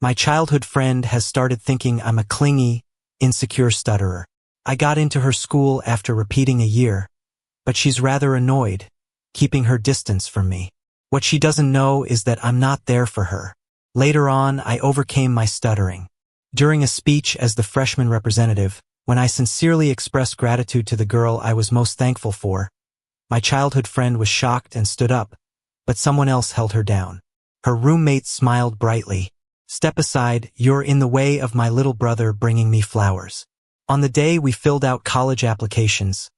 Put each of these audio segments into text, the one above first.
My childhood friend has started thinking I'm a clingy, insecure stutterer. I got into her school after repeating a year, but she's rather annoyed, keeping her distance from me. What she doesn't know is that I'm not there for her. Later on, I overcame my stuttering. During a speech as the freshman representative, when I sincerely expressed gratitude to the girl I was most thankful for, my childhood friend was shocked and stood up, but someone else held her down. Her roommate smiled brightly. "Step aside, you're in the way of my little brother bringing me flowers." On the day we filled out college applications,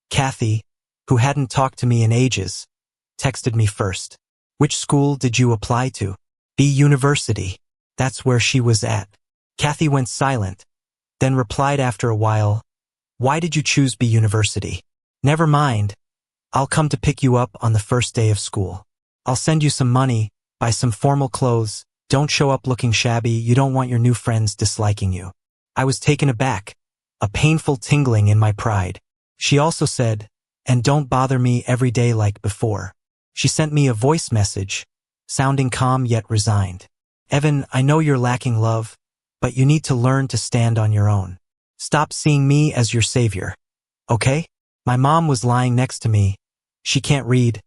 Kathy, who hadn't talked to me in ages, texted me first. "Which school did you apply to?" "B University." That's where she was at. Kathy went silent, then replied after a while, "Why did you choose B University?" "Never mind. I'll come to pick you up on the first day of school. I'll send you some money, buy some formal clothes. Don't show up looking shabby, you don't want your new friends disliking you." I was taken aback, a painful tingling in my pride. She also said, "And don't bother me every day like before." She sent me a voice message, sounding calm yet resigned. "Evan, I know you're lacking love, but you need to learn to stand on your own. Stop seeing me as your savior. Okay?" My mom was lying next to me. She can't read,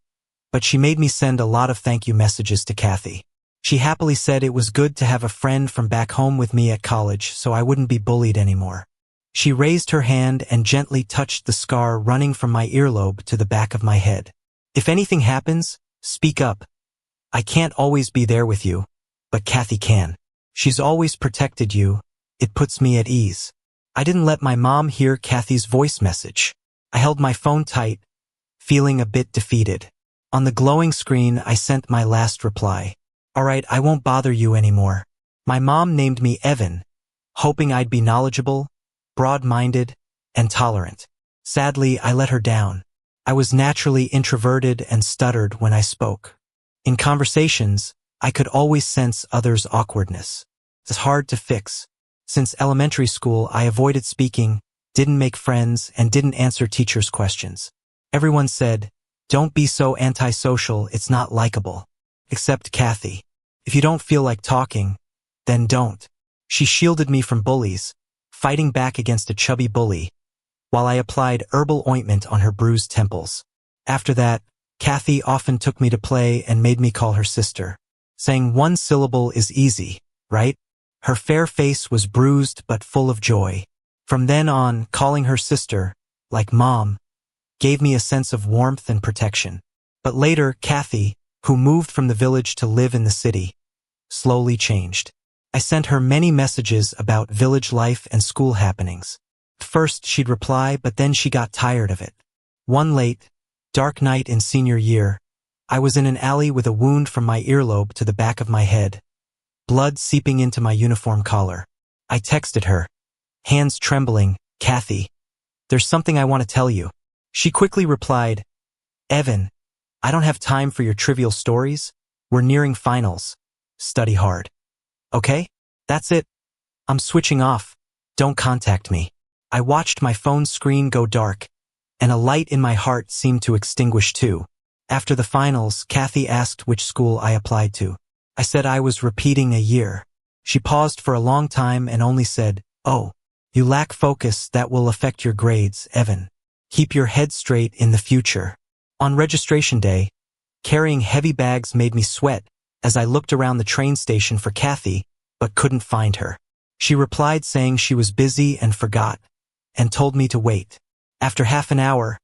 but she made me send a lot of thank you messages to Kathy. She happily said it was good to have a friend from back home with me at college so I wouldn't be bullied anymore. She raised her hand and gently touched the scar running from my earlobe to the back of my head. "If anything happens, speak up. I can't always be there with you, but Kathy can. She's always protected you. It puts me at ease." I didn't let my mom hear Kathy's voice message. I held my phone tight, feeling a bit defeated. On the glowing screen, I sent my last reply. "All right, I won't bother you anymore." My mom named me Evan, hoping I'd be knowledgeable, broad-minded, and tolerant. Sadly, I let her down. I was naturally introverted and stuttered when I spoke. In conversations, I could always sense others' awkwardness. It's hard to fix. Since elementary school, I avoided speaking, didn't make friends, and didn't answer teachers' questions. Everyone said, "Don't be so antisocial, it's not likable." Except Kathy. "If you don't feel like talking, then don't." She shielded me from bullies, fighting back against a chubby bully, while I applied herbal ointment on her bruised temples. After that, Kathy often took me to play and made me call her sister. Saying one syllable is easy, right? Her fair face was bruised but full of joy. From then on, calling her sister, like mom, gave me a sense of warmth and protection. But later, Kathy, who moved from the village to live in the city, slowly changed. I sent her many messages about village life and school happenings. At first, she'd reply, but then she got tired of it. One late, dark night in senior year, I was in an alley with a wound from my earlobe to the back of my head, blood seeping into my uniform collar. I texted her, hands trembling, "Kathy, there's something I want to tell you." She quickly replied, "Evan, I don't have time for your trivial stories. We're nearing finals. Study hard. Okay? That's it. I'm switching off. Don't contact me." I watched my phone screen go dark, and a light in my heart seemed to extinguish too. After the finals, Kathy asked which school I applied to. I said I was repeating a year. She paused for a long time and only said, "Oh, you lack focus, that will affect your grades, Evan. Keep your head straight in the future." On registration day, carrying heavy bags made me sweat as I looked around the train station for Kathy, but couldn't find her. She replied saying she was busy and forgot, and told me to wait. After half an hour,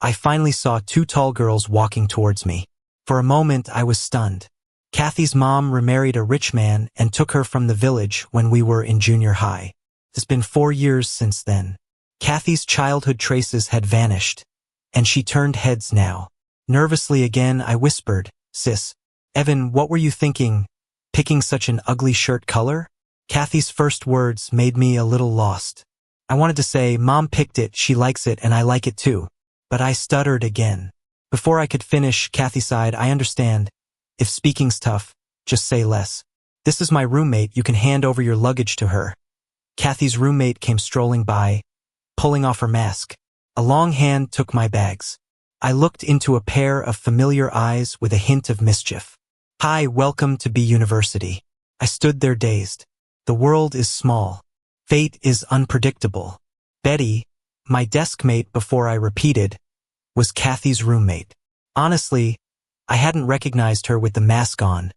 I finally saw two tall girls walking towards me. For a moment, I was stunned. Kathy's mom remarried a rich man and took her from the village when we were in junior high. It's been 4 years since then. Kathy's childhood traces had vanished, and she turned heads now. Nervously again, I whispered, "Sis, Evan, what were you thinking, picking such an ugly shirt color?" Kathy's first words made me a little lost. I wanted to say, "Mom picked it, she likes it, and I like it too." But I stuttered again. Before I could finish, Kathy sighed, "I understand. If speaking's tough, just say less. This is my roommate, you can hand over your luggage to her." Kathy's roommate came strolling by, pulling off her mask. A long hand took my bags. I looked into a pair of familiar eyes with a hint of mischief. "Hi, welcome to B University. I stood there dazed. The world is small. Fate is unpredictable. Betty, my desk mate before I repeated, was Kathy's roommate. Honestly, I hadn't recognized her with the mask on.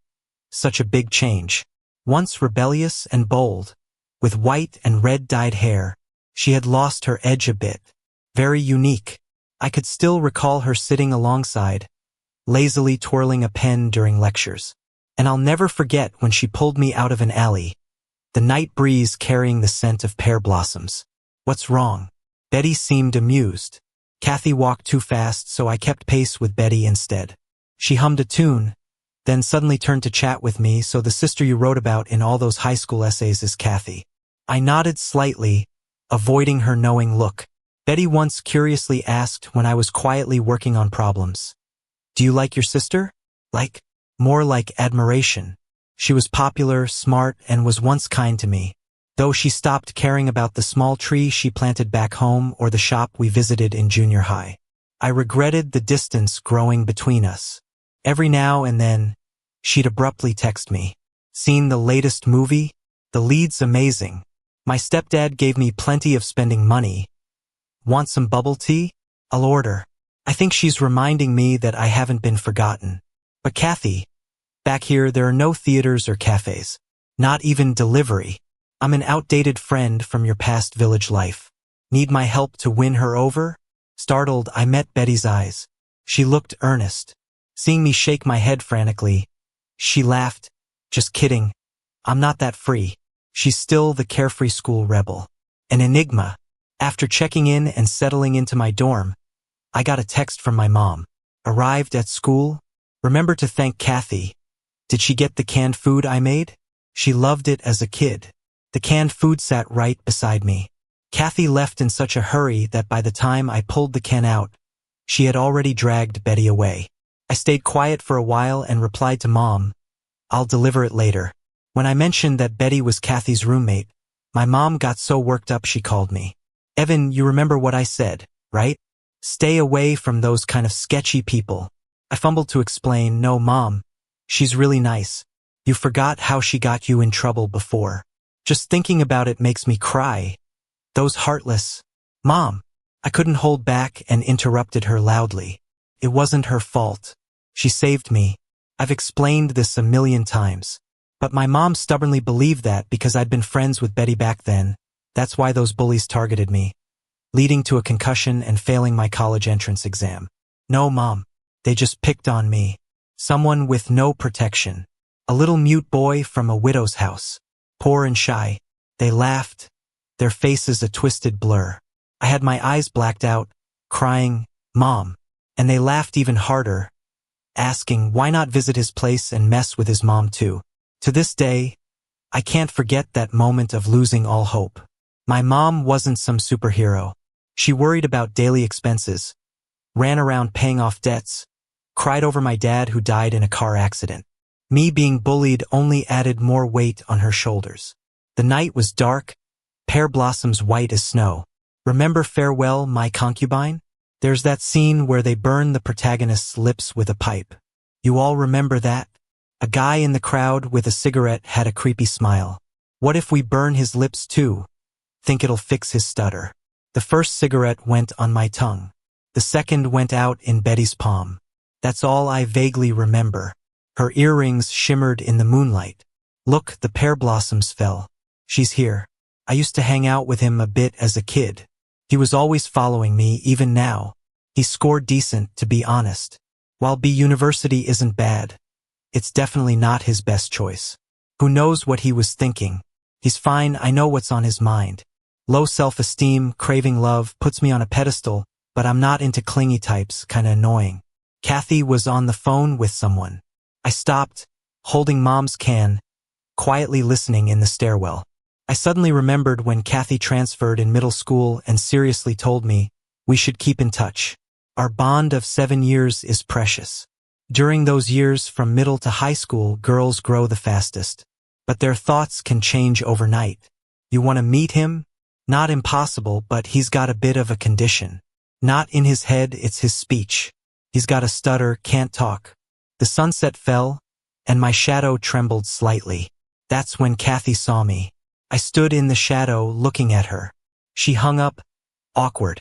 Such a big change. Once rebellious and bold, with white and red dyed hair, she had lost her edge a bit. Very unique. I could still recall her sitting alongside, lazily twirling a pen during lectures. And I'll never forget when she pulled me out of an alley, the night breeze carrying the scent of pear blossoms. What's wrong? Betty seemed amused. Kathy walked too fast, so I kept pace with Betty instead. She hummed a tune, then suddenly turned to chat with me. So the sister you wrote about in all those high school essays is Kathy. I nodded slightly, avoiding her knowing look. Betty once curiously asked when I was quietly working on problems, "Do you like your sister?" Like? More like admiration. She was popular, smart, and was once kind to me, though she stopped caring about the small tree she planted back home or the shop we visited in junior high. I regretted the distance growing between us. Every now and then, she'd abruptly text me, "Seen the latest movie? The lead's amazing. My stepdad gave me plenty of spending money. Want some bubble tea? I'll order." I think she's reminding me that I haven't been forgotten. But Kathy, back here there are no theaters or cafes. Not even delivery. I'm an outdated friend from your past village life. Need my help to win her over? Startled, I met Betty's eyes. She looked earnest. Seeing me shake my head frantically, she laughed. "Just kidding. I'm not that free." She's still the carefree school rebel. An enigma. After checking in and settling into my dorm, I got a text from my mom. "Arrived at school? Remember to thank Kathy. Did she get the canned food I made? She loved it as a kid." The canned food sat right beside me. Kathy left in such a hurry that by the time I pulled the can out, she had already dragged Betty away. I stayed quiet for a while and replied to Mom, "I'll deliver it later." When I mentioned that Betty was Kathy's roommate, my mom got so worked up she called me. "Evan, you remember what I said, right? Stay away from those kind of sketchy people." I fumbled to explain, "No, Mom, she's really nice. You forgot how she got you in trouble before. Just thinking about it makes me cry. Those heartless—" "Mom!" I couldn't hold back and interrupted her loudly. "It wasn't her fault. She saved me. I've explained this a million times. But my mom stubbornly believed that because I'd been friends with Betty back then, that's why those bullies targeted me, leading to a concussion and failing my college entrance exam. No, Mom. They just picked on me. Someone with no protection. A little mute boy from a widow's house. Poor and shy. They laughed, their faces a twisted blur. I had my eyes blacked out, crying, 'Mom.' And they laughed even harder, asking why not visit his place and mess with his mom too. To this day, I can't forget that moment of losing all hope. My mom wasn't some superhero. She worried about daily expenses, ran around paying off debts, cried over my dad who died in a car accident. Me being bullied only added more weight on her shoulders. The night was dark, pear blossoms white as snow. Remember Farewell, My Concubine? There's that scene where they burn the protagonist's lips with a pipe. You all remember that? A guy in the crowd with a cigarette had a creepy smile. What if we burn his lips too? Think it'll fix his stutter. The first cigarette went on my tongue. The second went out in Betty's palm. That's all I vaguely remember. Her earrings shimmered in the moonlight. Look, the pear blossoms fell. She's here. I used to hang out with him a bit as a kid. He was always following me, even now. He scored decent, to be honest. While B University isn't bad, it's definitely not his best choice. Who knows what he was thinking? He's fine, I know what's on his mind. Low self-esteem, craving love, puts me on a pedestal, but I'm not into clingy types, kinda annoying. Kathy was on the phone with someone. I stopped, holding Mom's can, quietly listening in the stairwell. I suddenly remembered when Kathy transferred in middle school and seriously told me, we should keep in touch. Our bond of 7 years is precious. During those years from middle to high school, girls grow the fastest. But their thoughts can change overnight. You want to meet him? Not impossible, but he's got a bit of a condition. Not in his head, it's his speech. He's got a stutter, can't talk. The sunset fell, and my shadow trembled slightly. That's when Kathy saw me. I stood in the shadow looking at her. She hung up, awkward.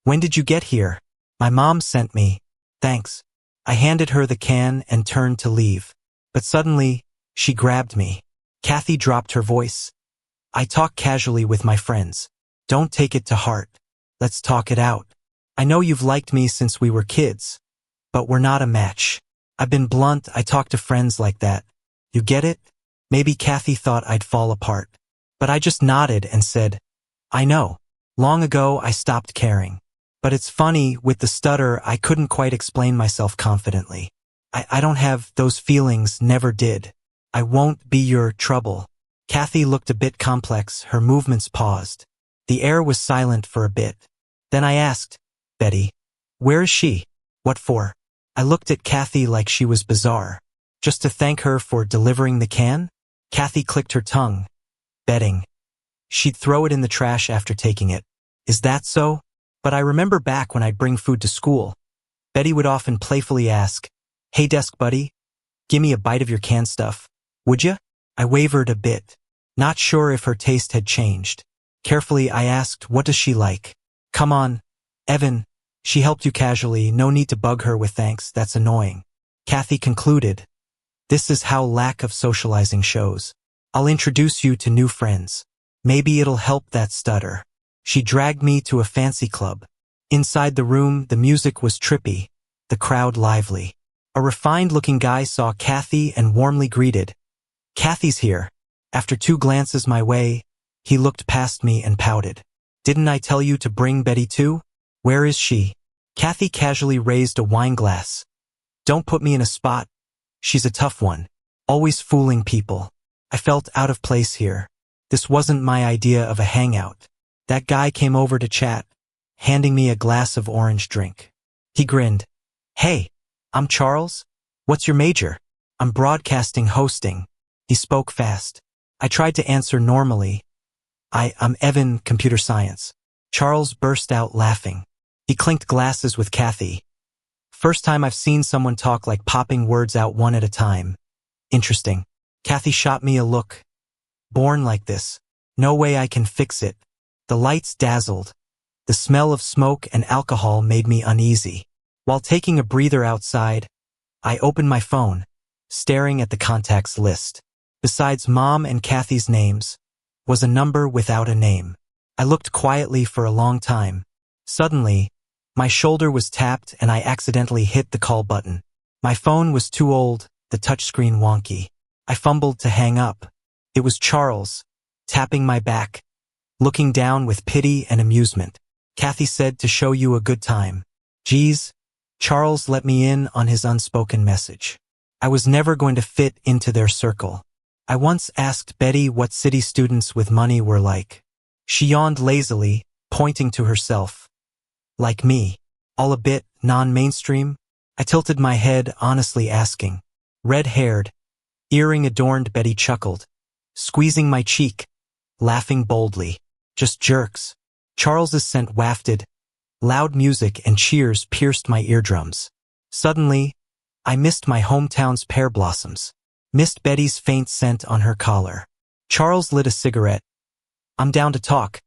When did you get here? My mom sent me. Thanks. I handed her the can and turned to leave. But suddenly, she grabbed me. Kathy dropped her voice. I talk casually with my friends. Don't take it to heart. Let's talk it out. I know you've liked me since we were kids, but we're not a match. I've been blunt, I talk to friends like that. You get it? Maybe Kathy thought I'd fall apart. But I just nodded and said, I know. Long ago I stopped caring. But it's funny, with the stutter I couldn't quite explain myself confidently. I don't have those feelings, never did. I won't be your trouble. Kathy looked a bit complex, her movements paused. The air was silent for a bit. Then I asked, Betty, where is she? What for? I looked at Kathy like she was bizarre. Just to thank her for delivering the can? Kathy clicked her tongue. Betting. She'd throw it in the trash after taking it. Is that so? But I remember back when I'd bring food to school. Betty would often playfully ask, Hey desk buddy, gimme a bite of your canned stuff, would ya? I wavered a bit, not sure if her taste had changed. Carefully I asked, what does she like? Come on, Evan. She helped you casually, no need to bug her with thanks, that's annoying. Kathy concluded. This is how lack of socializing shows. I'll introduce you to new friends. Maybe it'll help that stutter. She dragged me to a fancy club. Inside the room, the music was trippy, the crowd lively. A refined-looking guy saw Kathy and warmly greeted. Kathy's here. After 2 glances my way, he looked past me and pouted. Didn't I tell you to bring Betty too? Where is she? Kathy casually raised a wine glass. Don't put me in a spot. She's a tough one. Always fooling people. I felt out of place here. This wasn't my idea of a hangout. That guy came over to chat, handing me a glass of orange drink. He grinned. Hey, I'm Charles. What's your major? I'm broadcasting hosting. He spoke fast. I tried to answer normally. I'm Evan, computer science. Charles burst out laughing. He clinked glasses with Kathy. First time I've seen someone talk like popping words out one at a time. Interesting. Kathy shot me a look. Born like this. No way I can fix it. The lights dazzled. The smell of smoke and alcohol made me uneasy. While taking a breather outside, I opened my phone, staring at the contacts list. Besides Mom and Kathy's names, was a number without a name. I looked quietly for a long time. Suddenly, my shoulder was tapped and I accidentally hit the call button. My phone was too old, the touchscreen wonky. I fumbled to hang up. It was Charles, tapping my back, looking down with pity and amusement. Kathy said to show you a good time. Geez, Charles let me in on his unspoken message. I was never going to fit into their circle. I once asked Betty what city students with money were like. She yawned lazily, pointing to herself. Like me. All a bit non-mainstream? I tilted my head, honestly asking. Red-haired, earring-adorned Betty chuckled, squeezing my cheek, laughing boldly. Just jerks. Charles's scent wafted. Loud music and cheers pierced my eardrums. Suddenly, I missed my hometown's pear blossoms. Missed Betty's faint scent on her collar. Charles lit a cigarette. I'm down to talk.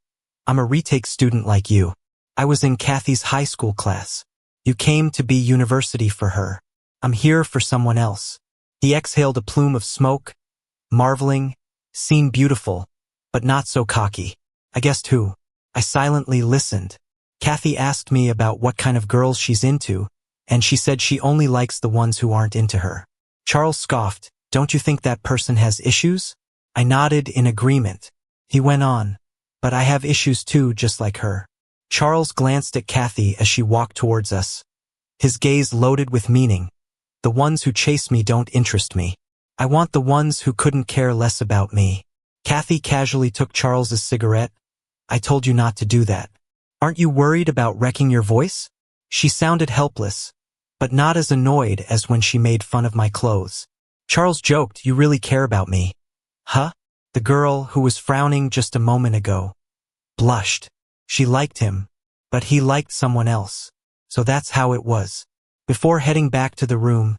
I'm a retake student like you. I was in Kathy's high school class. You came to be university for her. I'm here for someone else. He exhaled a plume of smoke, marveling, seemed beautiful, but not so cocky. I guessed who. I silently listened. Kathy asked me about what kind of girls she's into, and she said she only likes the ones who aren't into her. Charles scoffed. Don't you think that person has issues? I nodded in agreement. He went on. But I have issues too, just like her. Charles glanced at Kathy as she walked towards us. His gaze loaded with meaning. The ones who chase me don't interest me. I want the ones who couldn't care less about me. Kathy casually took Charles's cigarette. I told you not to do that. Aren't you worried about wrecking your voice? She sounded helpless, but not as annoyed as when she made fun of my clothes. Charles joked, you really care about me. Huh? The girl, who was frowning just a moment ago, blushed. She liked him, but he liked someone else. So that's how it was. Before heading back to the room,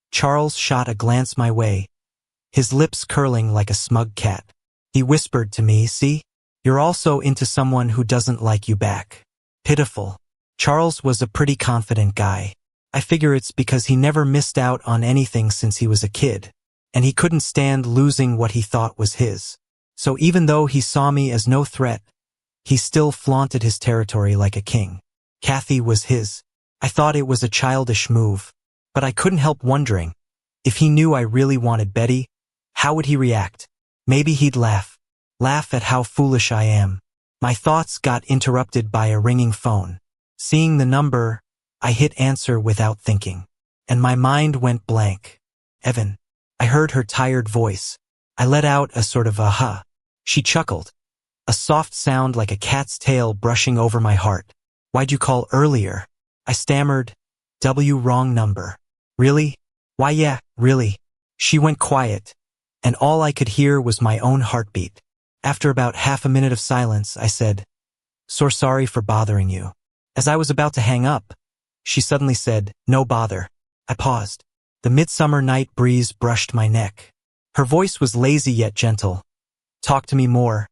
Charles shot a glance my way. his lips curling like a smug cat. He whispered to me, "See? You're also into someone who doesn't like you back." Pitiful. Charles was a pretty confident guy. I figure it's because he never missed out on anything since he was a kid, and he couldn't stand losing what he thought was his. So even though he saw me as no threat, he still flaunted his territory like a king. Kathy was his. I thought it was a childish move, but I couldn't help wondering, if he knew I really wanted Betty, how would he react? Maybe he'd laugh. Laugh at how foolish I am. My thoughts got interrupted by a ringing phone. Seeing the number, I hit answer without thinking, and my mind went blank. Evan. I heard her tired voice. I let out a sort of aha. She chuckled. A soft sound like a cat's tail brushing over my heart. "Why'd you call earlier?" I stammered. Wrong number." "Really?" "Why yeah, really." She went quiet, and all I could hear was my own heartbeat. After about half a minute of silence, I said, "So sorry for bothering you." As I was about to hang up, she suddenly said, "No bother." I paused. The midsummer night breeze brushed my neck. Her voice was lazy yet gentle. "Talk to me more.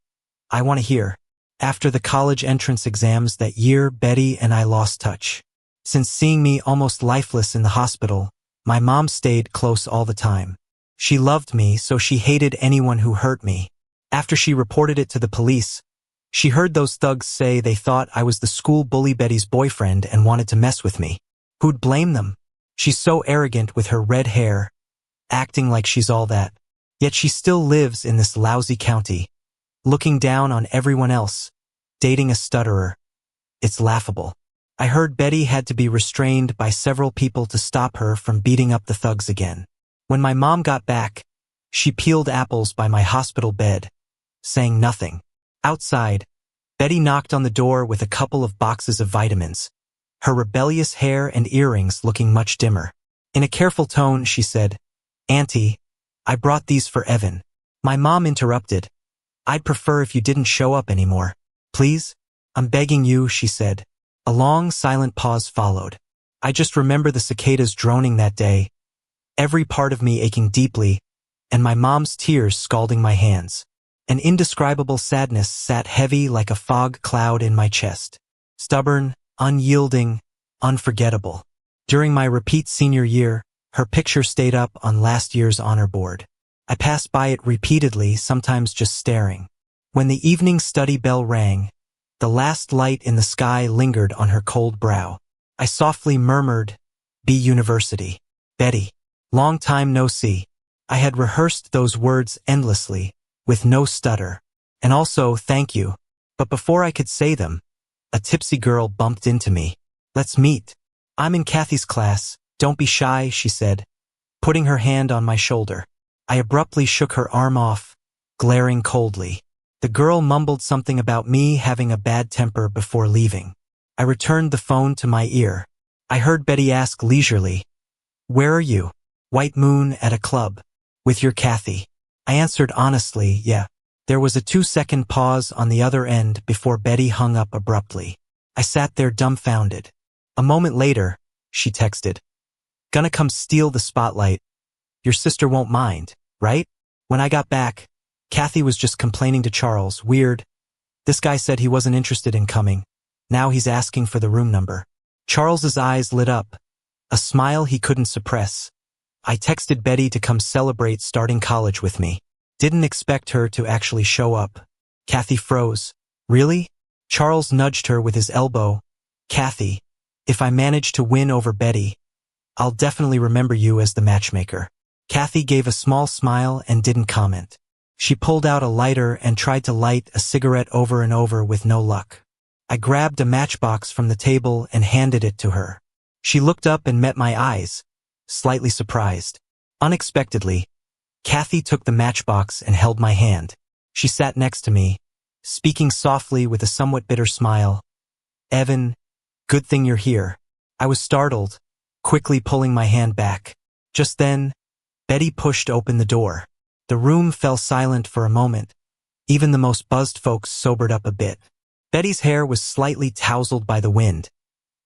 I want to hear." After the college entrance exams that year, Betty and I lost touch. Since seeing me almost lifeless in the hospital, my mom stayed close all the time. She loved me, so she hated anyone who hurt me. After she reported it to the police, she heard those thugs say they thought I was the school bully Betty's boyfriend and wanted to mess with me. Who'd blame them? She's so arrogant with her red hair, acting like she's all that. Yet she still lives in this lousy county, looking down on everyone else, dating a stutterer. It's laughable. I heard Betty had to be restrained by several people to stop her from beating up the thugs again. When my mom got back, she peeled apples by my hospital bed, saying nothing. Outside, Betty knocked on the door with a couple of boxes of vitamins, her rebellious hair and earrings looking much dimmer. In a careful tone, she said, "Auntie, I brought these for Evan." My mom interrupted. "I'd prefer if you didn't show up anymore. Please? I'm begging you," she said. A long, silent pause followed. I just remember the cicadas droning that day, every part of me aching deeply, and my mom's tears scalding my hands. An indescribable sadness sat heavy like a fog cloud in my chest. Stubborn, unyielding, unforgettable. During my repeat senior year, her picture stayed up on last year's honor board. I passed by it repeatedly, sometimes just staring. When the evening study bell rang, the last light in the sky lingered on her cold brow. I softly murmured, "B University. Betty. Long time no see." I had rehearsed those words endlessly, with no stutter, and also "thank you." But before I could say them, a tipsy girl bumped into me. "Let's meet." "I'm in Kathy's class. Don't be shy," she said, putting her hand on my shoulder. I abruptly shook her arm off, glaring coldly. The girl mumbled something about me having a bad temper before leaving. I returned the phone to my ear. I heard Betty ask leisurely, "Where are you?" "White Moon at a club. With your Kathy." I answered honestly, "Yeah." There was a 2-second pause on the other end before Betty hung up abruptly. I sat there dumbfounded. A moment later, she texted, "Gonna come steal the spotlight. Your sister won't mind, right?" When I got back, Kathy was just complaining to Charles. "Weird. This guy said he wasn't interested in coming. Now he's asking for the room number." Charles's eyes lit up, a smile he couldn't suppress. I texted Betty to come celebrate starting college with me. Didn't expect her to actually show up. Kathy froze. "Really?" Charles nudged her with his elbow. "Kathy, if I manage to win over Betty, I'll definitely remember you as the matchmaker." Kathy gave a small smile and didn't comment. She pulled out a lighter and tried to light a cigarette over and over with no luck. I grabbed a matchbox from the table and handed it to her. She looked up and met my eyes, slightly surprised. Unexpectedly, Kathy took the matchbox and held my hand. She sat next to me, speaking softly with a somewhat bitter smile. "Evan, good thing you're here." I was startled, quickly pulling my hand back. Just then, Betty pushed open the door. The room fell silent for a moment. Even the most buzzed folks sobered up a bit. Betty's hair was slightly tousled by the wind,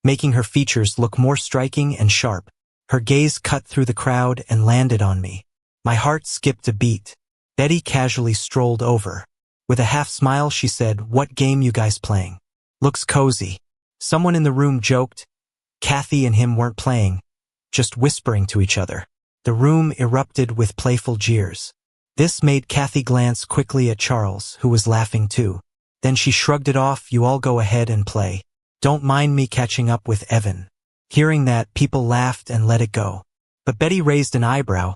making her features look more striking and sharp. Her gaze cut through the crowd and landed on me. My heart skipped a beat. Betty casually strolled over. With a half smile she said, "What game you guys playing? Looks cozy." Someone in the room joked. Kathy and him weren't playing, just whispering to each other. The room erupted with playful jeers. This made Kathy glance quickly at Charles, who was laughing too. Then she shrugged it off. "You all go ahead and play. Don't mind me catching up with Evan." Hearing that, people laughed and let it go. But Betty raised an eyebrow.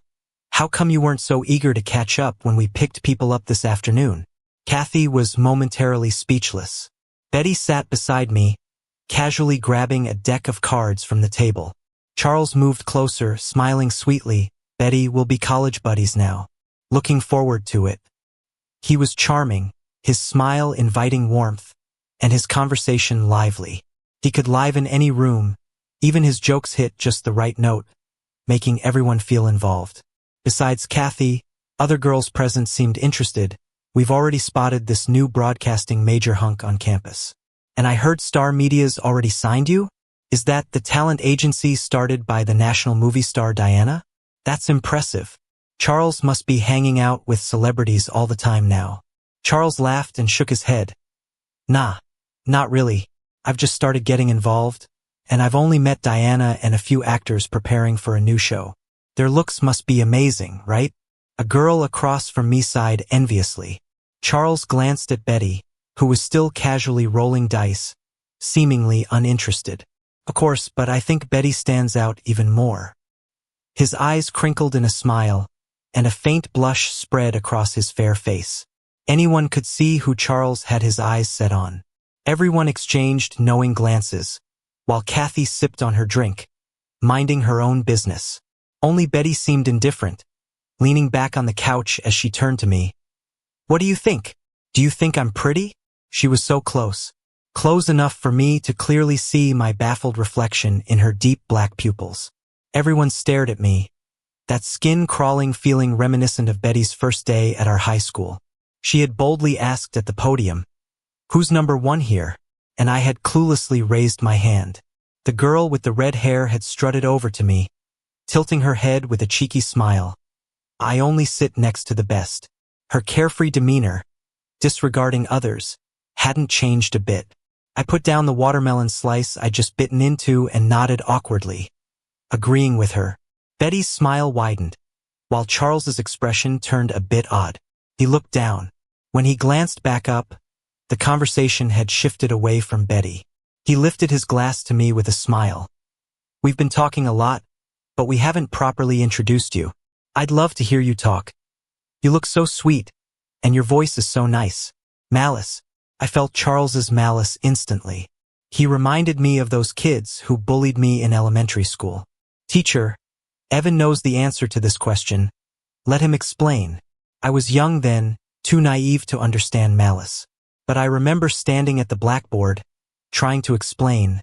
"How come you weren't so eager to catch up when we picked people up this afternoon?" Kathy was momentarily speechless. Betty sat beside me, casually grabbing a deck of cards from the table. Charles moved closer, smiling sweetly. "Betty, we'll be college buddies now. Looking forward to it." He was charming, his smile inviting warmth, and his conversation lively. He could liven any room. Even his jokes hit just the right note, making everyone feel involved. Besides Kathy, other girls present seemed interested. "We've already spotted this new broadcasting major hunk on campus. And I heard Star Media's already signed you? Is that the talent agency started by the national movie star Diana? That's impressive. Charles must be hanging out with celebrities all the time now." Charles laughed and shook his head. "Nah, not really. I've just started getting involved, and I've only met Diana and a few actors preparing for a new show. Their looks must be amazing, right?" A girl across from me sighed enviously. Charles glanced at Betty, who was still casually rolling dice, seemingly uninterested. "Of course, but I think Betty stands out even more." His eyes crinkled in a smile, and a faint blush spread across his fair face. Anyone could see who Charles had his eyes set on. Everyone exchanged knowing glances, while Kathy sipped on her drink, minding her own business. Only Betty seemed indifferent, leaning back on the couch as she turned to me. "What do you think? Do you think I'm pretty?" She was so close. Close enough for me to clearly see my baffled reflection in her deep black pupils. Everyone stared at me, that skin-crawling feeling reminiscent of Betty's first day at our high school. She had boldly asked at the podium, "Who's number one here?" And I had cluelessly raised my hand. The girl with the red hair had strutted over to me, tilting her head with a cheeky smile. "I only sit next to the best." Her carefree demeanor, disregarding others, hadn't changed a bit. I put down the watermelon slice I'd just bitten into and nodded awkwardly, agreeing with her. Betty's smile widened, while Charles's expression turned a bit odd. He looked down. When he glanced back up, the conversation had shifted away from Betty. He lifted his glass to me with a smile. "We've been talking a lot, but we haven't properly introduced you. I'd love to hear you talk. You look so sweet, and your voice is so nice." Malice. I felt Charles's malice instantly. He reminded me of those kids who bullied me in elementary school. "Teacher, Evan knows the answer to this question. Let him explain." I was young then, too naive to understand malice. But I remember standing at the blackboard, trying to explain,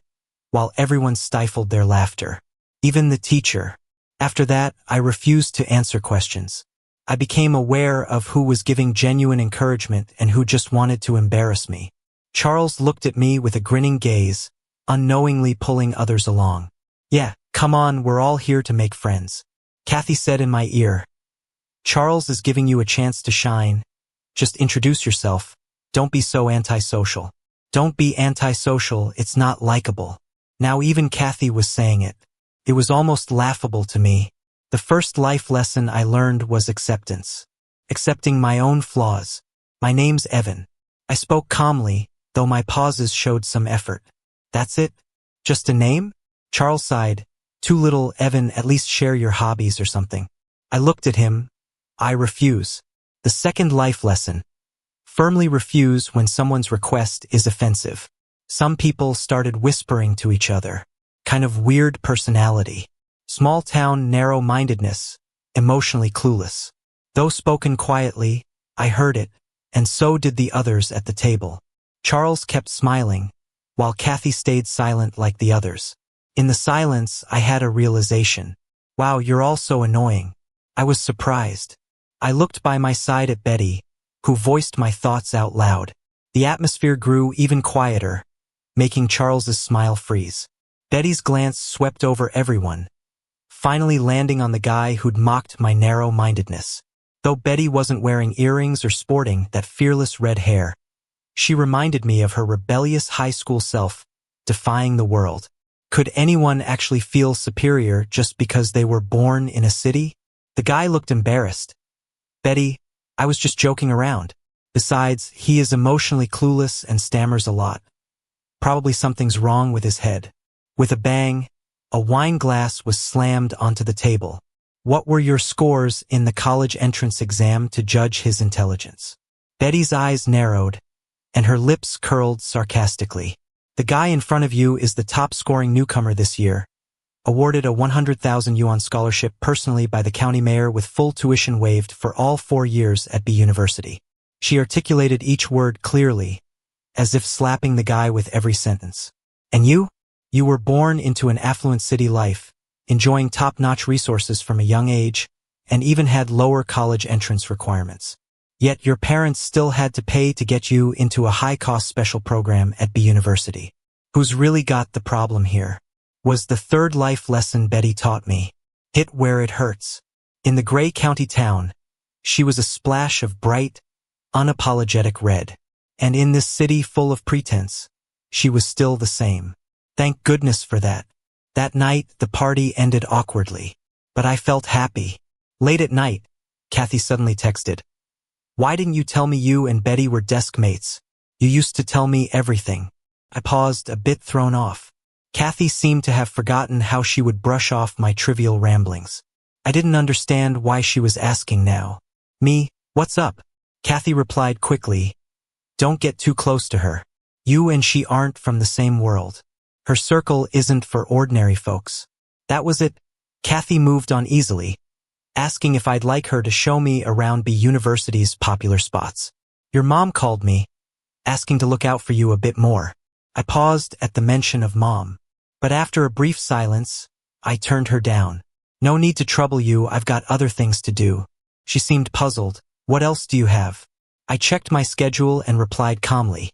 while everyone stifled their laughter. Even the teacher. After that, I refused to answer questions. I became aware of who was giving genuine encouragement and who just wanted to embarrass me. Charles looked at me with a grinning gaze, unknowingly pulling others along. "Yeah, come on, we're all here to make friends." Kathy said in my ear, "Charles is giving you a chance to shine. Just introduce yourself. Don't be so antisocial." "Don't be antisocial, it's not likable." Now even Kathy was saying it. It was almost laughable to me. The first life lesson I learned was acceptance. Accepting my own flaws. "My name's Evan." I spoke calmly, though my pauses showed some effort. "That's it? Just a name?" Charles sighed. "Too little, Evan, at least share your hobbies or something." I looked at him. "I refuse." The second life lesson. Firmly refuse when someone's request is offensive. Some people started whispering to each other. Kind of weird personality. Small-town narrow-mindedness, emotionally clueless. Though spoken quietly, I heard it, and so did the others at the table. Charles kept smiling, while Kathy stayed silent like the others. In the silence, I had a realization. "Wow, you're all so annoying." I was surprised. I looked by my side at Betty, who voiced my thoughts out loud. The atmosphere grew even quieter, making Charles's smile freeze. Betty's glance swept over everyone, finally landing on the guy who'd mocked my narrow-mindedness. Though Betty wasn't wearing earrings or sporting that fearless red hair, she reminded me of her rebellious high school self, defying the world. Could anyone actually feel superior just because they were born in a city? The guy looked embarrassed. Betty, I was just joking around. Besides, he is emotionally clueless and stammers a lot. Probably something's wrong with his head. With a bang, a wine glass was slammed onto the table. What were your scores in the college entrance exam to judge his intelligence? Betty's eyes narrowed, and her lips curled sarcastically. The guy in front of you is the top-scoring newcomer this year, awarded a 100,000 yuan scholarship personally by the county mayor with full tuition waived for all 4 years at B University. She articulated each word clearly, as if slapping the guy with every sentence. And you? You were born into an affluent city life, enjoying top-notch resources from a young age, and even had lower college entrance requirements. Yet your parents still had to pay to get you into a high-cost special program at B University. Who's really got the problem here? Was the third life lesson Betty taught me. Hit where it hurts. In the gray county town, she was a splash of bright, unapologetic red. And in this city full of pretense, she was still the same. Thank goodness for that. That night, the party ended awkwardly. But I felt happy. Late at night, Kathy suddenly texted, "Why didn't you tell me you and Betty were desk mates? You used to tell me everything." I paused, a bit thrown off. Kathy seemed to have forgotten how she would brush off my trivial ramblings. I didn't understand why she was asking now. Me, what's up? Kathy replied quickly, "Don't get too close to her. You and she aren't from the same world. Her circle isn't for ordinary folks." That was it. Kathy moved on easily, asking if I'd like her to show me around B University's popular spots. "Your mom called me, asking to look out for you a bit more." I paused at the mention of mom. But after a brief silence, I turned her down. "No need to trouble you, I've got other things to do." She seemed puzzled. "What else do you have?" I checked my schedule and replied calmly.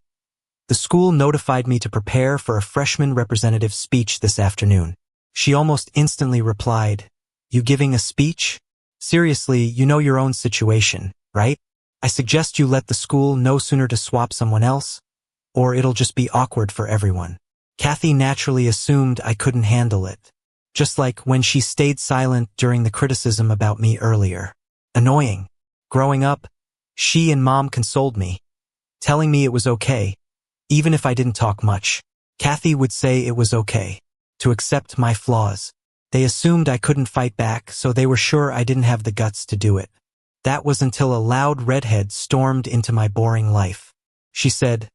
"The school notified me to prepare for a freshman representative speech this afternoon." She almost instantly replied, "You giving a speech? Seriously, you know your own situation, right? I suggest you let the school know sooner to swap someone else, or it'll just be awkward for everyone." Kathy naturally assumed I couldn't handle it, just like when she stayed silent during the criticism about me earlier. Annoying. Growing up, she and mom consoled me, telling me it was okay, even if I didn't talk much. Kathy would say it was okay to accept my flaws. They assumed I couldn't fight back, so they were sure I didn't have the guts to do it. That was until a loud redhead stormed into my boring life. She said,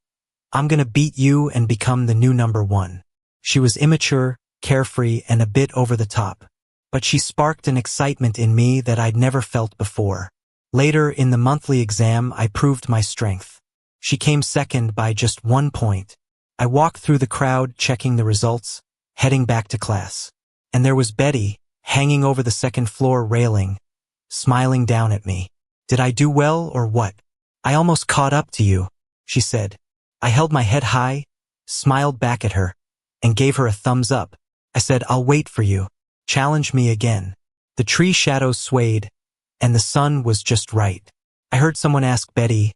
"I'm gonna beat you and become the new number one." She was immature, carefree, and a bit over the top, but she sparked an excitement in me that I'd never felt before. Later in the monthly exam, I proved my strength. She came second by just 1 point. I walked through the crowd checking the results, heading back to class. And there was Betty, hanging over the second floor railing, smiling down at me. "Did I do well or what?" "I almost caught up to you," she said. I held my head high, smiled back at her, and gave her a thumbs up. I said, "I'll wait for you. Challenge me again." The tree shadows swayed, and the sun was just right. I heard someone ask Betty,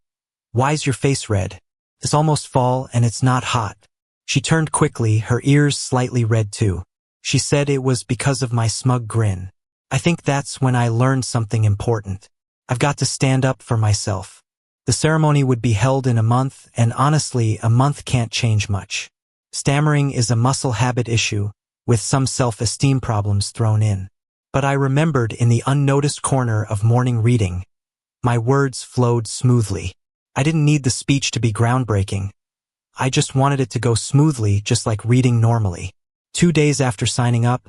"Why's your face red? It's almost fall and it's not hot." She turned quickly, her ears slightly red too. She said it was because of my smug grin. I think that's when I learned something important. I've got to stand up for myself. The ceremony would be held in a month, and honestly, a month can't change much. Stammering is a muscle habit issue, with some self-esteem problems thrown in. But I remembered in the unnoticed corner of morning reading, my words flowed smoothly. I didn't need the speech to be groundbreaking. I just wanted it to go smoothly, just like reading normally. 2 days after signing up,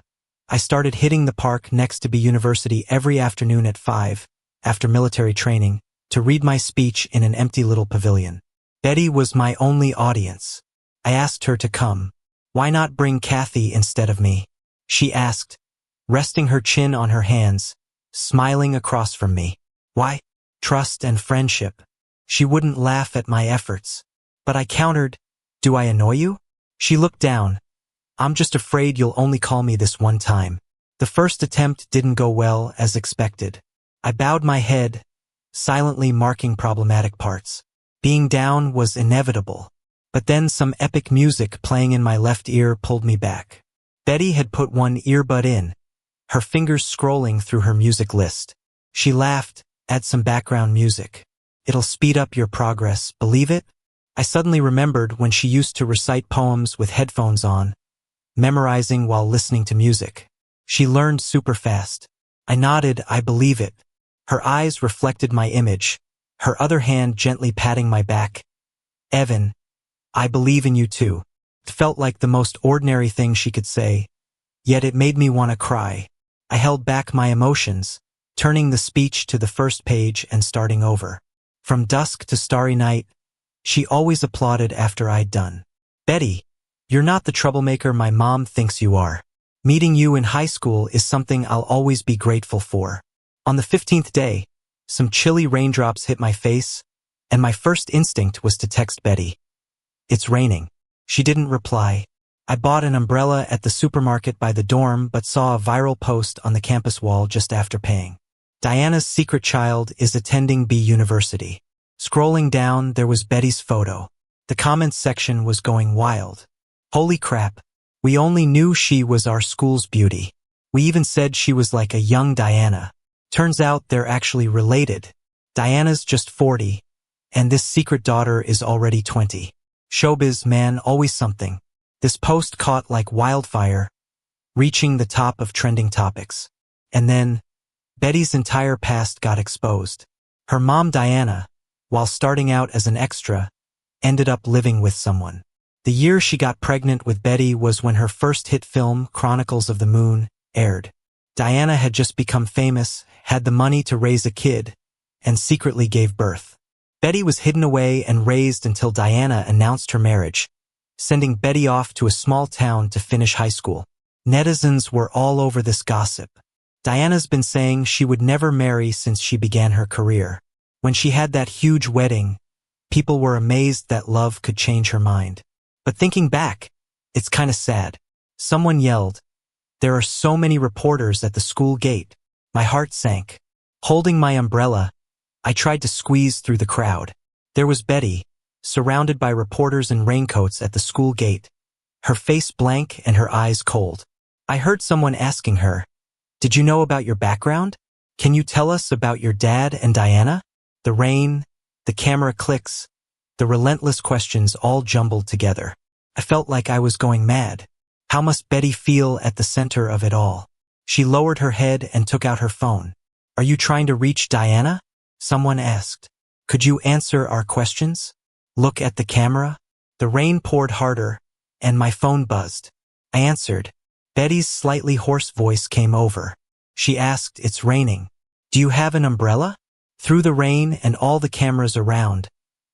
I started hitting the park next to B University every afternoon at 5, after military training, to read my speech in an empty little pavilion. Betty was my only audience. I asked her to come. "Why not bring Kathy instead of me?" she asked, resting her chin on her hands, smiling across from me. "Why? Trust and friendship." She wouldn't laugh at my efforts. But I countered, "Do I annoy you?" She looked down. "I'm just afraid you'll only call me this one time." The first attempt didn't go well as expected. I bowed my head, silently marking problematic parts. Being down was inevitable. But then some epic music playing in my left ear pulled me back. Betty had put one earbud in, her fingers scrolling through her music list. She laughed, "Add some background music. It'll speed up your progress, believe it?" I suddenly remembered when she used to recite poems with headphones on, memorizing while listening to music. She learned super fast. I nodded, "I believe it." Her eyes reflected my image, her other hand gently patting my back. "Evan, I believe in you too." It felt like the most ordinary thing she could say, yet it made me want to cry. I held back my emotions, turning the speech to the first page and starting over. From dusk to starry night, she always applauded after I'd done. "Betty, you're not the troublemaker my mom thinks you are. Meeting you in high school is something I'll always be grateful for." On the 15th day, some chilly raindrops hit my face, and my first instinct was to text Betty. "It's raining." She didn't reply. I bought an umbrella at the supermarket by the dorm but saw a viral post on the campus wall just after paying. Diana's secret child is attending B University. Scrolling down, there was Betty's photo. The comments section was going wild. "Holy crap. We only knew she was our school's beauty. We even said she was like a young Diana. Turns out they're actually related. Diana's just 40, and this secret daughter is already 20. Showbiz, man, always something." This post caught like wildfire, reaching the top of trending topics. And then, Betty's entire past got exposed. Her mom, Diana, while starting out as an extra, ended up living with someone. The year she got pregnant with Betty was when her first hit film, Chronicles of the Moon, aired. Diana had just become famous, had the money to raise a kid, and secretly gave birth. Betty was hidden away and raised until Diana announced her marriage, sending Betty off to a small town to finish high school. Netizens were all over this gossip. Diana's been saying she would never marry since she began her career. When she had that huge wedding, people were amazed that love could change her mind. But thinking back, it's kinda sad. Someone yelled, "There are so many reporters at the school gate." My heart sank. Holding my umbrella, I tried to squeeze through the crowd. There was Betty, surrounded by reporters in raincoats at the school gate, her face blank and her eyes cold. I heard someone asking her, "Did you know about your background? Can you tell us about your dad and Diana?" The rain, the camera clicks, the relentless questions all jumbled together. I felt like I was going mad. How must Betty feel at the center of it all? She lowered her head and took out her phone. "Are you trying to reach Diana?" someone asked. "Could you answer our questions? Look at the camera." The rain poured harder, and my phone buzzed. I answered. Betty's slightly hoarse voice came over. She asked, "It's raining. Do you have an umbrella?" Through the rain and all the cameras around,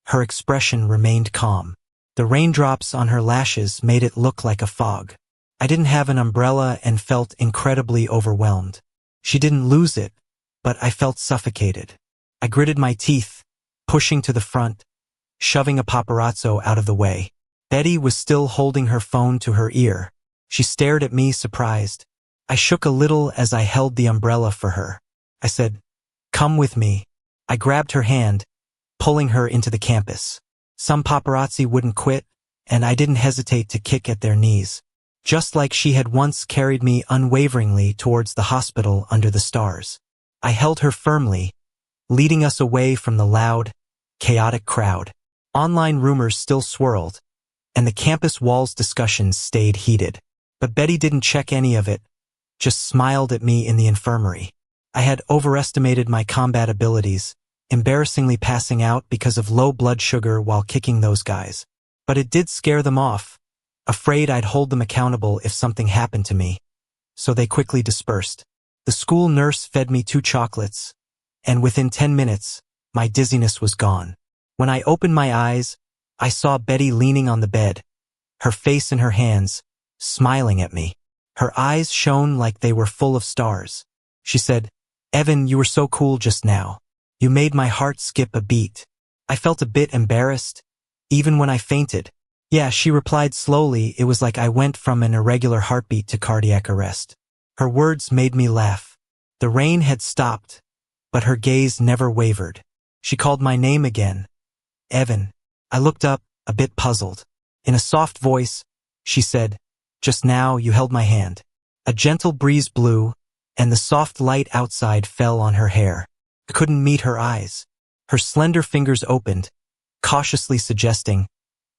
her expression remained calm. The raindrops on her lashes made it look like a fog. I didn't have an umbrella and felt incredibly overwhelmed. She didn't lose it, but I felt suffocated. I gritted my teeth, pushing to the front, shoving a paparazzo out of the way. Betty was still holding her phone to her ear. She stared at me, surprised. I shook a little as I held the umbrella for her. I said, "Come with me." I grabbed her hand, pulling her into the campus. Some paparazzi wouldn't quit, and I didn't hesitate to kick at their knees. Just like she had once carried me unwaveringly towards the hospital under the stars. I held her firmly, leading us away from the loud, chaotic crowd. Online rumors still swirled, and the campus walls discussions stayed heated. But Betty didn't check any of it, just smiled at me in the infirmary. I had overestimated my combat abilities, embarrassingly passing out because of low blood sugar while kicking those guys. But it did scare them off, afraid I'd hold them accountable if something happened to me. So they quickly dispersed. The school nurse fed me 2 chocolates, and within 10 minutes, my dizziness was gone. When I opened my eyes, I saw Betty leaning on the bed, her face in her hands, smiling at me. Her eyes shone like they were full of stars. She said, "Evan, you were so cool just now. You made my heart skip a beat." I felt a bit embarrassed, even when I fainted. "Yeah," she replied slowly. It was like I went from an irregular heartbeat to cardiac arrest. Her words made me laugh. The rain had stopped, but her gaze never wavered. She called my name again. Evan. I looked up, a bit puzzled. In a soft voice, she said, "Just now you held my hand." A gentle breeze blew, and the soft light outside fell on her hair. I couldn't meet her eyes. Her slender fingers opened, cautiously suggesting,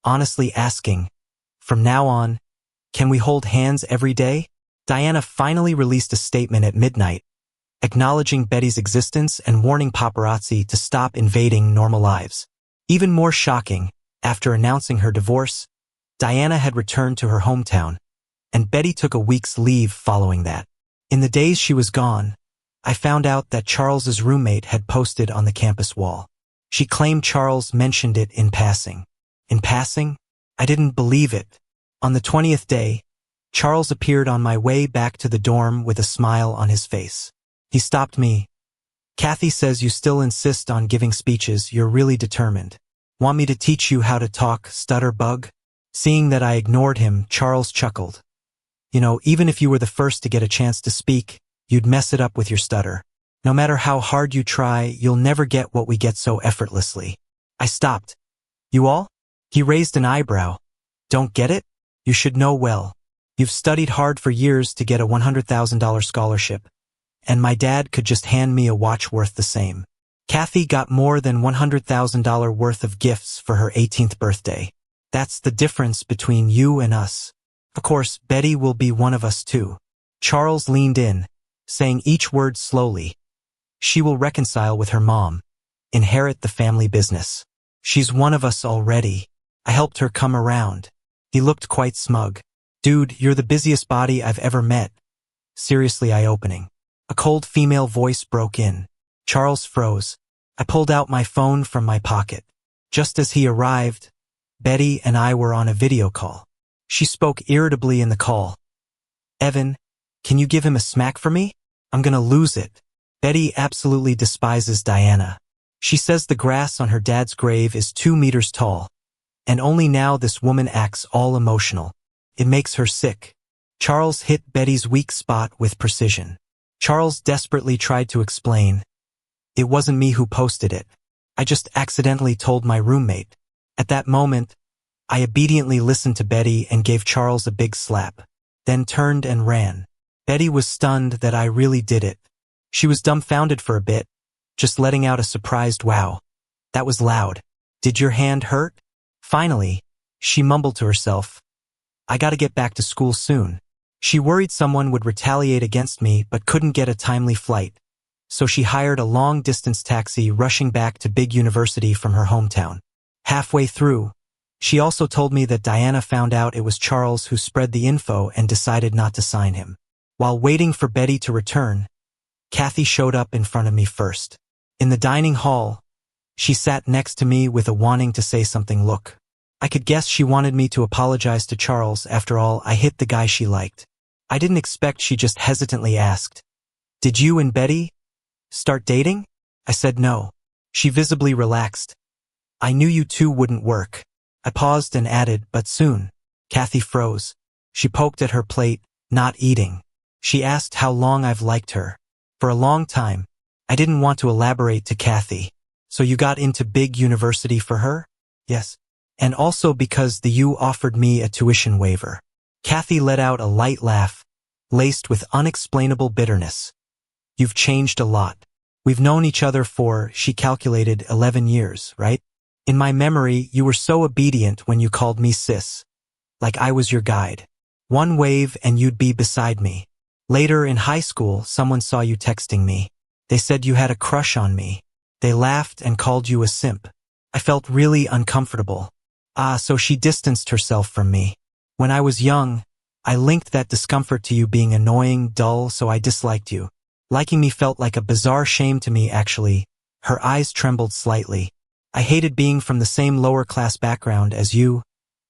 honestly asking, "From now on, can we hold hands every day?" Diana finally released a statement at midnight, acknowledging Betty's existence and warning paparazzi to stop invading normal lives. Even more shocking, after announcing her divorce, Diana had returned to her hometown, and Betty took a week's leave following that. In the days she was gone, I found out that Charles's roommate had posted on the campus wall. She claimed Charles mentioned it in passing. In passing? I didn't believe it. On the 20th day, Charles appeared on my way back to the dorm with a smile on his face. He stopped me. "Kathy says you still insist on giving speeches. You're really determined. Want me to teach you how to talk, stutterbug?" Seeing that I ignored him, Charles chuckled. "You know, even if you were the first to get a chance to speak, you'd mess it up with your stutter. No matter how hard you try, you'll never get what we get so effortlessly." I stopped. "You all?" He raised an eyebrow. "Don't get it? You should know well. You've studied hard for years to get a $100,000 scholarship, and my dad could just hand me a watch worth the same. Kathy got more than $100,000 worth of gifts for her 18th birthday. That's the difference between you and us. Of course, Betty will be one of us too." Charles leaned in, saying each word slowly. "She will reconcile with her mom, inherit the family business. She's one of us already. I helped her come around." He looked quite smug. "Dude, you're the busiest body I've ever met." Seriously eye-opening. A cold female voice broke in. Charles froze. I pulled out my phone from my pocket. Just as he arrived, Betty and I were on a video call. She spoke irritably in the call. "Evan, can you give him a smack for me? I'm gonna lose it." Betty absolutely despises Diana. She says the grass on her dad's grave is 2 meters tall, and only now this woman acts all emotional. It makes her sick. Charles hit Betty's weak spot with precision. Charles desperately tried to explain. "It wasn't me who posted it. I just accidentally told my roommate." At that moment, I obediently listened to Betty and gave Charles a big slap, then turned and ran. Betty was stunned that I really did it. She was dumbfounded for a bit, just letting out a surprised wow. "That was loud. Did your hand hurt?" Finally, she mumbled to herself, "I gotta get back to school soon." She worried someone would retaliate against me but couldn't get a timely flight, so she hired a long-distance taxi rushing back to Big University from her hometown. Halfway through, she also told me that Diana found out it was Charles who spread the info and decided not to sign him. While waiting for Betty to return, Kathy showed up in front of me first. In the dining hall, she sat next to me with a wanting to say something look. I could guess she wanted me to apologize to Charles. After all, I hit the guy she liked. I didn't expect she just hesitantly asked, "Did you and Betty start dating?" I said no. She visibly relaxed. "I knew you two wouldn't work." I paused and added, "But soon." Kathy froze. She poked at her plate, not eating. She asked how long I've liked her. For a long time. I didn't want to elaborate to Kathy. "So you got into Big University for her?" "Yes. And also because the U offered me a tuition waiver." Kathy let out a light laugh, laced with unexplainable bitterness. "You've changed a lot. We've known each other for," she calculated, 11 years, right? "In my memory, you were so obedient when you called me sis. Like I was your guide. One wave and you'd be beside me. Later in high school, someone saw you texting me. They said you had a crush on me. They laughed and called you a simp. I felt really uncomfortable. So she distanced herself from me. When I was young, I linked that discomfort to you being annoying, dull, so I disliked you. Liking me felt like a bizarre shame to me, actually." Her eyes trembled slightly. "I hated being from the same lower-class background as you.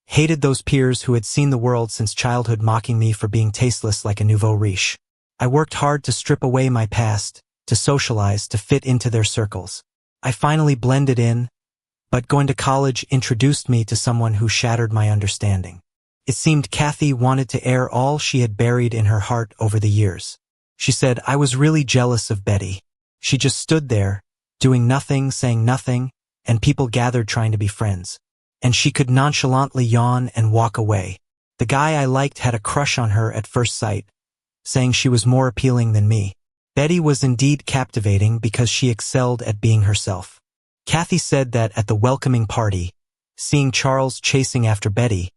Hated those peers who had seen the world since childhood mocking me for being tasteless like a nouveau riche. I worked hard to strip away my past, to socialize, to fit into their circles. I finally blended in, but going to college introduced me to someone who shattered my understanding. It seemed Kathy wanted to air all she had buried in her heart over the years. She said, "I was really jealous of Betty. She just stood there, doing nothing, saying nothing, and people gathered trying to be friends. And she could nonchalantly yawn and walk away. The guy I liked had a crush on her at first sight, saying she was more appealing than me. Betty was indeed captivating because she excelled at being herself." Kathy said that at the welcoming party, seeing Charles chasing after Betty,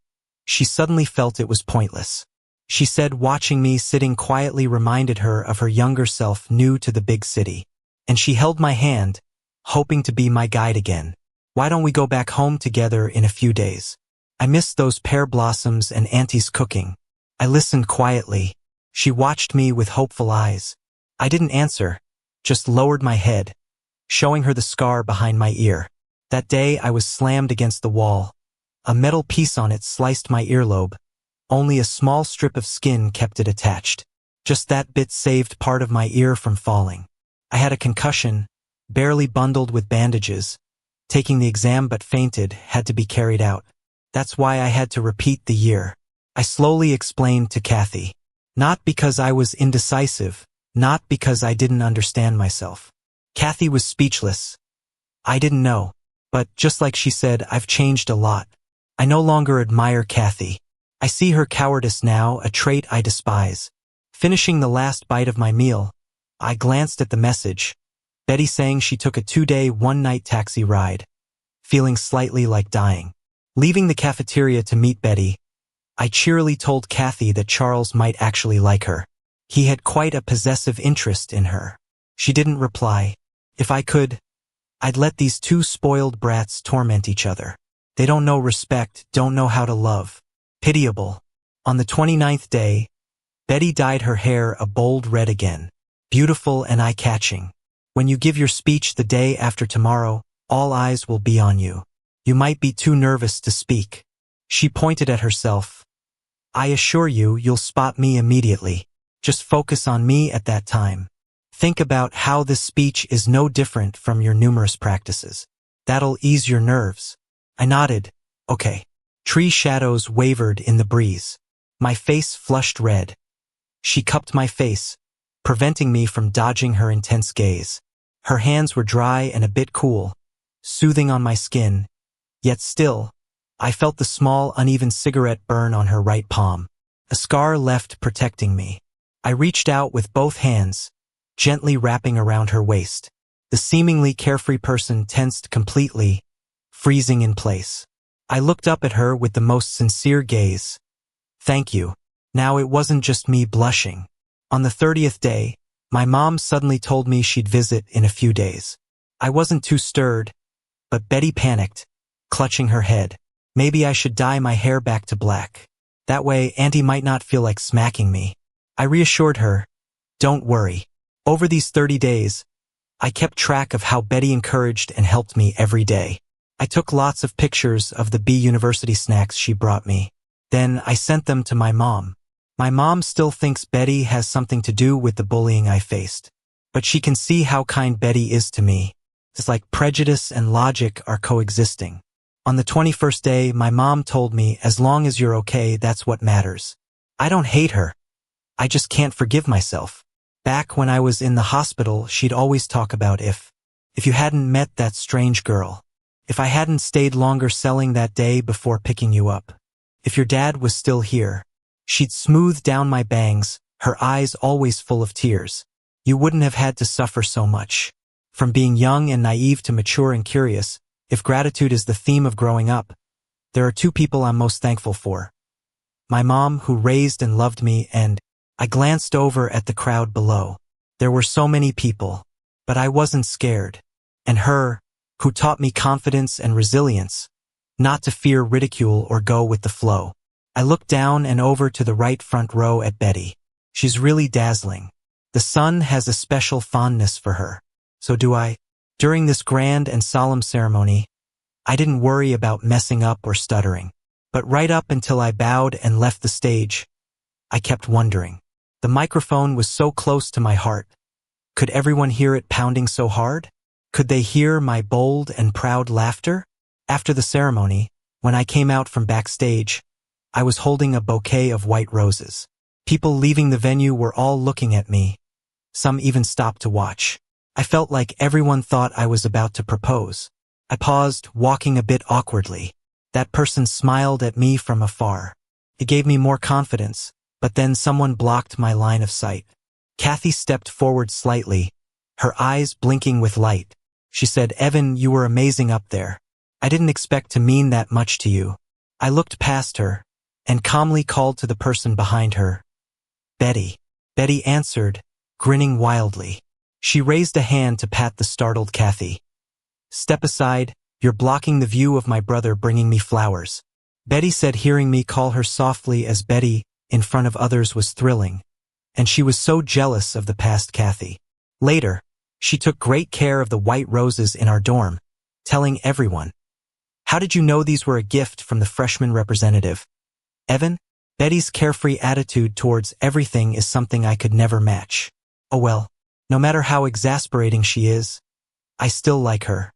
she suddenly felt it was pointless. She said watching me sitting quietly reminded her of her younger self new to the big city. And she held my hand, hoping to be my guide again. "Why don't we go back home together in a few days? I missed those pear blossoms and Auntie's cooking." I listened quietly. She watched me with hopeful eyes. I didn't answer, just lowered my head, showing her the scar behind my ear. That day I was slammed against the wall. A metal piece on it sliced my earlobe. Only a small strip of skin kept it attached. Just that bit saved part of my ear from falling. I had a concussion, barely bundled with bandages. Taking the exam but fainted, had to be carried out. That's why I had to repeat the year. I slowly explained to Kathy. Not because I was indecisive, not because I didn't understand myself. Kathy was speechless. I didn't know. But just like she said, I've changed a lot. I no longer admire Kathy. I see her cowardice now, a trait I despise. Finishing the last bite of my meal, I glanced at the message. Betty saying she took a 2-day, 1-night taxi ride, feeling slightly like dying. Leaving the cafeteria to meet Betty, I cheerily told Kathy that Charles might actually like her. He had quite a possessive interest in her. She didn't reply. If I could, I'd let these two spoiled brats torment each other. They don't know respect, don't know how to love. Pitiable. On the 29th day, Betty dyed her hair a bold red again. Beautiful and eye-catching. When you give your speech the day after tomorrow, all eyes will be on you. You might be too nervous to speak. She pointed at herself. I assure you, you'll spot me immediately. Just focus on me at that time. Think about how this speech is no different from your numerous practices. That'll ease your nerves. I nodded. Okay. Tree shadows wavered in the breeze. My face flushed red. She cupped my face, preventing me from dodging her intense gaze. Her hands were dry and a bit cool, soothing on my skin, yet still, I felt the small, uneven cigarette burn on her right palm, a scar left protecting me. I reached out with both hands, gently wrapping around her waist. The seemingly carefree person tensed completely, freezing in place. I looked up at her with the most sincere gaze. Thank you. Now it wasn't just me blushing. On the 30th day, my mom suddenly told me she'd visit in a few days. I wasn't too stirred, but Betty panicked, clutching her head. Maybe I should dye my hair back to black. That way, Auntie might not feel like smacking me. I reassured her, don't worry. Over these 30 days, I kept track of how Betty encouraged and helped me every day. I took lots of pictures of the B University snacks she brought me. Then I sent them to my mom. My mom still thinks Betty has something to do with the bullying I faced. But she can see how kind Betty is to me. It's like prejudice and logic are coexisting. On the 21st day, my mom told me, as long as you're okay, that's what matters. I don't hate her. I just can't forgive myself. Back when I was in the hospital, she'd always talk about if you hadn't met that strange girl. If I hadn't stayed longer selling that day before picking you up. If your dad was still here. She'd smooth down my bangs, her eyes always full of tears. You wouldn't have had to suffer so much. From being young and naive to mature and curious, if gratitude is the theme of growing up, there are two people I'm most thankful for. My mom, who raised and loved me, and I glanced over at the crowd below. There were so many people, but I wasn't scared. And her, who taught me confidence and resilience, not to fear ridicule or go with the flow. I looked down and over to the right front row at Betty. She's really dazzling. The sun has a special fondness for her. So do I. During this grand and solemn ceremony, I didn't worry about messing up or stuttering. But right up until I bowed and left the stage, I kept wondering. The microphone was so close to my heart. Could everyone hear it pounding so hard? Could they hear my bold and proud laughter? After the ceremony, when I came out from backstage, I was holding a bouquet of white roses. People leaving the venue were all looking at me. Some even stopped to watch. I felt like everyone thought I was about to propose. I paused, walking a bit awkwardly. That person smiled at me from afar. It gave me more confidence, but then someone blocked my line of sight. Kathy stepped forward slightly, her eyes blinking with light. She said, "Evan, you were amazing up there. I didn't expect to mean that much to you." I looked past her and calmly called to the person behind her, "Betty." Betty answered, grinning wildly. She raised a hand to pat the startled Kathy. "Step aside, you're blocking the view of my brother bringing me flowers." Betty said, hearing me call her softly as Betty in front of others was thrilling, and she was so jealous of the past Kathy. Later, she took great care of the white roses in our dorm, telling everyone, "How did you know these were a gift from the freshman representative, Evan?" Betty's carefree attitude towards everything is something I could never match. Oh well, no matter how exasperating she is, I still like her.